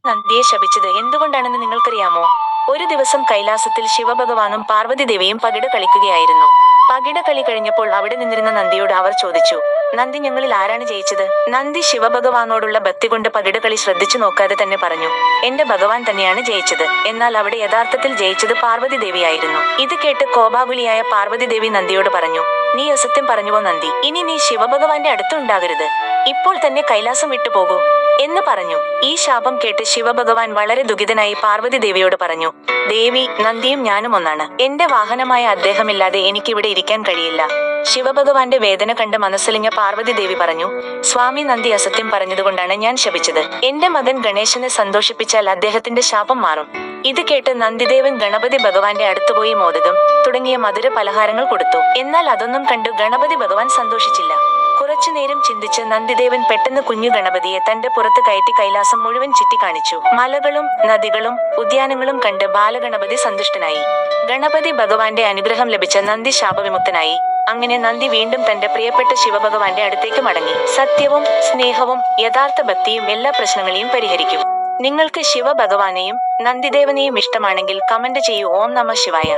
നന്ദിയെ ശപിച്ചത് എന്തുകൊണ്ടാണെന്ന് നിങ്ങൾക്കറിയാമോ? ഒരു ദിവസം കൈലാസത്തിൽ ശിവഭഗവാനും പാർവതി ദേവിയും പകിട കളിക്കുകയായിരുന്നു. പകിട കളി കഴിഞ്ഞപ്പോൾ അവിടെ നിന്നിരുന്ന നന്ദിയോട് അവർ ചോദിച്ചു, നന്ദി, ഞങ്ങളിൽ ആരാണ് ജയിച്ചത്? നന്ദി ശിവഭഗവാനോടുള്ള ഭക്തി കൊണ്ട് പകിട കളി ശ്രദ്ധിച്ചു നോക്കാതെ തന്നെ പറഞ്ഞു, എന്റെ ഭഗവാൻ തന്നെയാണ് ജയിച്ചത്. എന്നാൽ അവിടെ യഥാർത്ഥത്തിൽ ജയിച്ചത് പാർവതി ദേവിയായിരുന്നു. ഇത് കേട്ട് കോപാകുലിയായ പാർവതി ദേവി നന്ദിയോട് പറഞ്ഞു, നീ അസത്യം പറഞ്ഞുവോ നന്ദി? ഇനി നീ ശിവഭഗവാന്റെ അടുത്തുണ്ടാകരുത്. ഇപ്പോൾ തന്നെ കൈലാസം വിട്ടുപോകൂ എന്ന് പറഞ്ഞു. ഈ ശാപം കേട്ട് ശിവഭഗവാൻ വളരെ ദുഃഖിതനായി പാർവതി ദേവിയോട് പറഞ്ഞു, ദേവി, നന്ദിയും ഞാനും ഒന്നാണ്. എന്റെ വാഹനമായ അദ്ദേഹമില്ലാതെ എനിക്കിവിടെ ഇരിക്കാൻ കഴിയില്ല. ശിവഭഗവാന്റെ വേദന കണ്ട് മനസ്സലിഞ്ഞ പാർവതി ദേവി പറഞ്ഞു, സ്വാമി, നന്ദി അസത്യം പറഞ്ഞതുകൊണ്ടാണ് ഞാൻ ശപിച്ചത്. എന്റെ മകൻ ഗണേശനെ സന്തോഷിപ്പിച്ചാൽ അദ്ദേഹത്തിന്റെ ശാപം മാറും. ഇത് കേട്ട് നന്ദിദേവൻ ഗണപതി ഭഗവാന്റെ അടുത്തുപോയി മോദകം തുടങ്ങിയ മധുര പലഹാരങ്ങൾ കൊടുത്തു. എന്നാൽ അതൊന്നും കണ്ടു ഗണപതി ഭഗവാൻ സന്തോഷിച്ചില്ല. കുറച്ചുനേരം ചിന്തിച്ച് നന്ദിദേവൻ പെട്ടെന്ന് കുഞ്ഞു ഗണപതിയെ തന്റെ പുറത്ത് കയറ്റി കൈലാസം മുഴുവൻ ചുറ്റിക്കാണിച്ചു. മലകളും നദികളും ഉദ്യാനങ്ങളും കണ്ട് ബാലഗണപതി സന്തുഷ്ടനായി. ഗണപതി ഭഗവാന്റെ അനുഗ്രഹം ലഭിച്ച നന്ദി ശാപവിമുക്തനായി. അങ്ങനെ നന്ദി വീണ്ടും തന്റെ പ്രിയപ്പെട്ട ശിവഭഗവാന്റെ അടുത്തേക്ക് മടങ്ങി. സത്യവും സ്നേഹവും യഥാർത്ഥ ഭക്തിയും എല്ലാ പ്രശ്നങ്ങളെയും പരിഹരിക്കും. നിങ്ങൾക്ക് ശിവഭഗവാനെയും നന്ദിദേവനെയും ഇഷ്ടമാണെങ്കിൽ കമന്റ് ചെയ്യൂ. ഓം നമഃ ശിവായ.